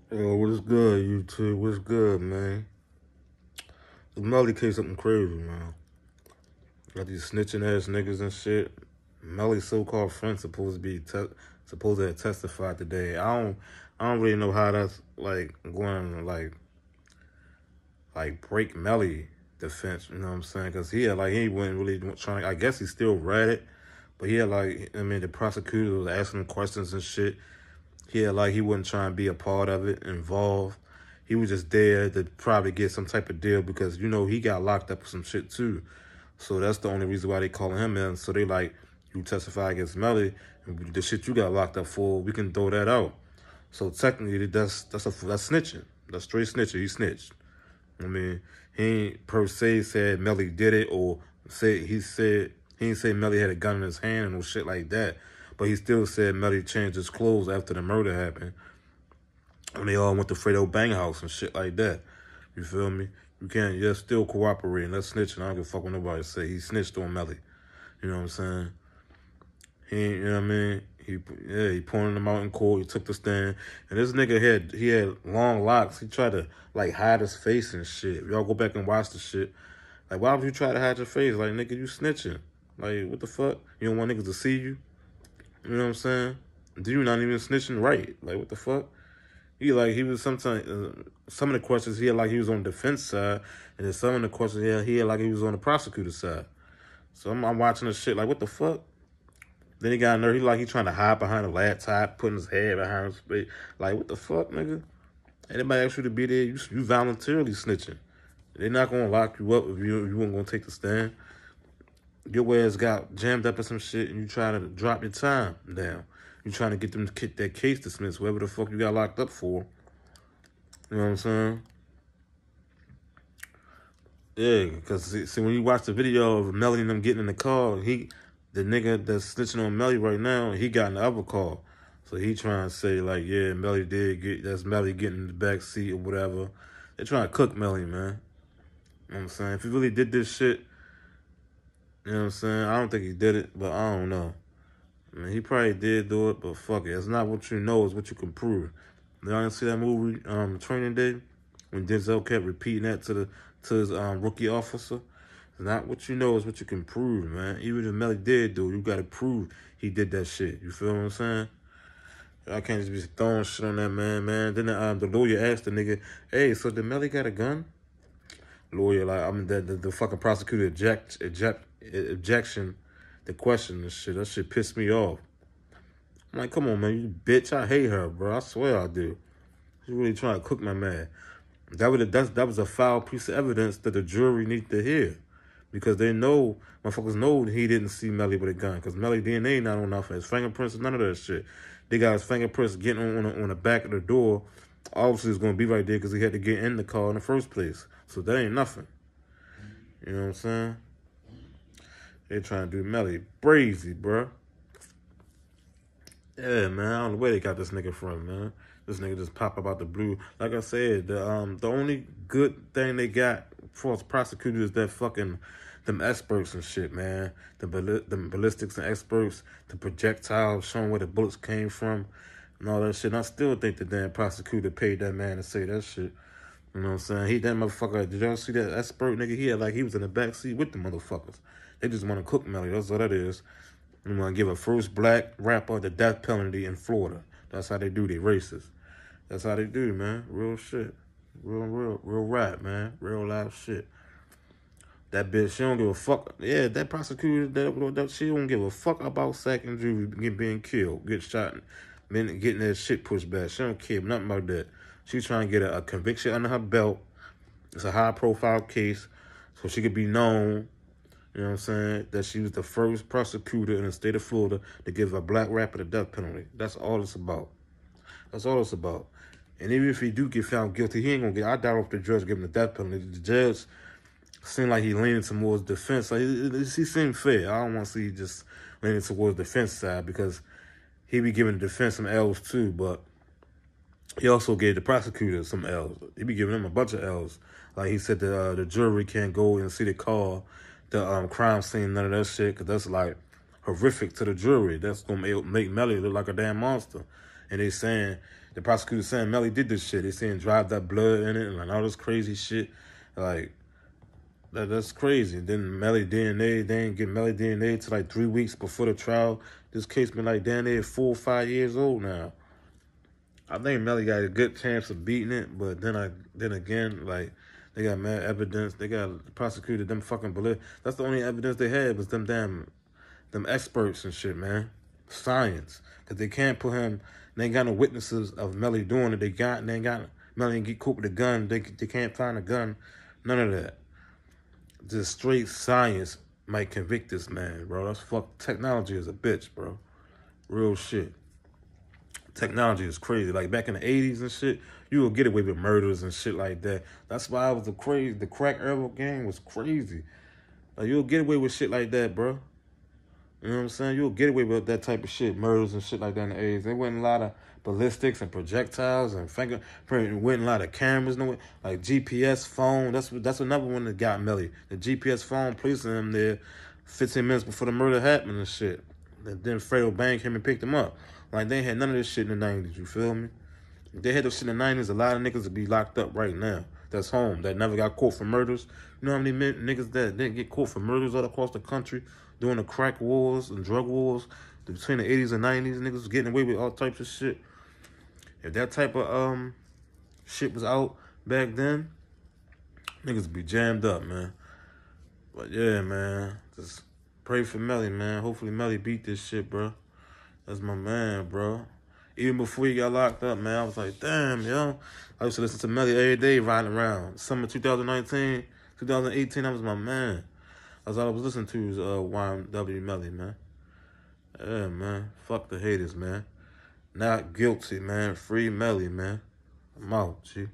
Yo, what's good, YouTube? What's good, man? The Melly case something crazy, man. Got these snitching ass niggas and shit. Melly's so-called friend supposed to have testified today. I don't really know how that's like going to break Melly defense. You know what I'm saying? Because he wasn't really trying. I guess he still read it, but the prosecutor was asking him questions and shit. He wasn't trying to be a part of it, involved. He was just there to probably get some type of deal because, he got locked up for some shit too. So that's the only reason why they calling him in. So they like, you testify against Melly, and the shit you got locked up for, we can throw that out. So technically, that's snitching. That's straight snitching. He snitched. I mean, he ain't per se said Melly did it or he didn't say Melly had a gun in his hand and no shit like that. But he still said Melly changed his clothes after the murder happened. And they all went to Fredo Bang House and shit like that. You feel me? You're still cooperating. That's snitching. I don't give a fuck what nobody say. He snitched on Melly. You know what I'm saying? You know what I mean? He pointed him out in court. He took the stand. And this nigga had long locks. He tried to, hide his face and shit. Y'all go back and watch the shit. Like, why would you try to hide your face? Like, nigga, you snitching. Like, what the fuck? You don't want niggas to see you? You know what I'm saying? Do you not even snitching right? Like, what the fuck? He was sometimes, some of the questions he was on the defense side, and then some of the questions he was on the prosecutor side. So I'm watching this shit like, what the fuck? Then he got nerve. He trying to hide behind a laptop, putting his head behind his face. Like, what the fuck, nigga? Anybody ask you to be there, you voluntarily snitching. They're not gonna lock you up if you weren't gonna take the stand. Your ass got jammed up in some shit, and you trying to drop your time down. You trying to get them to get that case dismissed, whatever the fuck you got locked up for. You know what I'm saying? Yeah, because see, when you watch the video of Melly and them getting in the car, the nigga that's snitching on Melly right now, he got in the other car. So he trying to say, like, yeah, that's Melly getting in the back seat or whatever. They trying to cook Melly, man. You know what I'm saying? If he really did this shit, you know what I'm saying? I don't think he did it, but I don't know. I mean, he probably did do it, but fuck it. It's not what you know, it's what you can prove. Y'all didn't see that movie, Training Day? When Denzel kept repeating that to his rookie officer? It's not what you know, it's what you can prove, man. Even if Melly did do it, you gotta prove he did that shit. You feel what I'm saying? I can't just be throwing shit on that man. Then the lawyer asked the nigga, hey, so did Melly got a gun? Lawyer, the fucking prosecutor objection, the question and shit. That shit pissed me off. I'm like, come on, man, you bitch. I hate her, bro. I swear I do. She's really trying to cook my man. That was a foul piece of evidence that the jury needs to hear. Because motherfuckers know he didn't see Melly with a gun. Because Melly DNA not on nothing. His fingerprints and none of that shit. They got his fingerprints getting on the back of the door. Obviously, it's going to be right there because he had to get in the car in the first place. So that ain't nothing. You know what I'm saying? They trying to do Melly crazy, bro. Yeah, man. I don't know where they got this nigga from, man. This nigga just pop up out the blue. Like I said, the only good thing they got for us prosecutors is that fucking them experts and shit, man. The ballistics and experts, the projectiles showing where the bullets came from, and all that shit. And I still think the damn prosecutor paid that man to say that shit. You know what I'm saying? That motherfucker, did y'all see that expert nigga? He was in the backseat with the motherfuckers. They just want to cook Melly. That's what that is. You want to give a first black rapper the death penalty in Florida. That's how they do. They racist. That's how they do, man. Real shit. Real rap, man. Real life shit. That bitch, she don't give a fuck. Yeah, that prosecutor, she don't give a fuck about second jury being killed, get shot, getting that shit pushed back. She don't care nothing about that. She's trying to get a conviction under her belt. It's a high-profile case, so she could be known, you know what I'm saying, that she was the first prosecutor in the state of Florida to give a black rapper the death penalty. That's all it's about. That's all it's about. And even if he do get found guilty, he ain't gonna get. I doubt if the judge give him the death penalty. The judge seemed like he leaning towards defense. Like he seemed fair. I don't want to see he just leaning towards defense side because he be giving the defense some L's too. But he also gave the prosecutor some L's. He be giving them a bunch of L's. Like he said, the jury can't go and see the car, the crime scene, none of that shit, because that's like horrific to the jury. That's gonna make Melly look like a damn monster. And they saying The prosecutor saying Melly did this shit. They saying drive that blood in it and like all this crazy shit. Like, that's crazy. Then Melly DNA, they didn't get Melly DNA till like 3 weeks before the trial. This case been like down there 4 or 5 years old now. I think Melly got a good chance of beating it, but then again, like, they got mad evidence. They got prosecuted them fucking bullet. That's the only evidence they had was them experts and shit, man. Science. Because they can't put him, they ain't got no witnesses of Melly doing it. They ain't got, Melly ain't get caught with a gun. They can't find a gun. None of that. Just straight science might convict this man, bro. That's fuck. Technology is a bitch, bro. Real shit. Technology is crazy. Like back in the 80s and shit, you would get away with murders and shit like that. That's why the crack era game was crazy. Like you'll get away with shit like that, bro. You know what I'm saying? You'll get away with that type of shit, murders and shit like that in the 80s. There wasn't a lot of ballistics and projectiles and fingerprint. There wasn't a lot of cameras, no, like GPS phone. That's another one that got Melly. The GPS phone placing him there 15 minutes before the murder happened and shit. And then Fredo Bang came and picked him up. Like, they had none of this shit in the 90s, you feel me? If they had this shit in the 90s, a lot of niggas would be locked up right now. That's home, that never got caught for murders. You know how many niggas that didn't get caught for murders all across the country during the crack wars and drug wars between the 80s and 90s? Niggas was getting away with all types of shit. If that type of shit was out back then, niggas would be jammed up, man. But yeah, man, just pray for Melly, man. Hopefully Melly beat this shit, bro. That's my man, bro. Even before he got locked up, man, I was like, damn, yo. I used to listen to Melly every day riding around. Summer 2019, 2018, that was my man. That's all I was listening to was YMW Melly, man. Yeah, man. Fuck the haters, man. Not guilty, man. Free Melly, man. I'm out, G.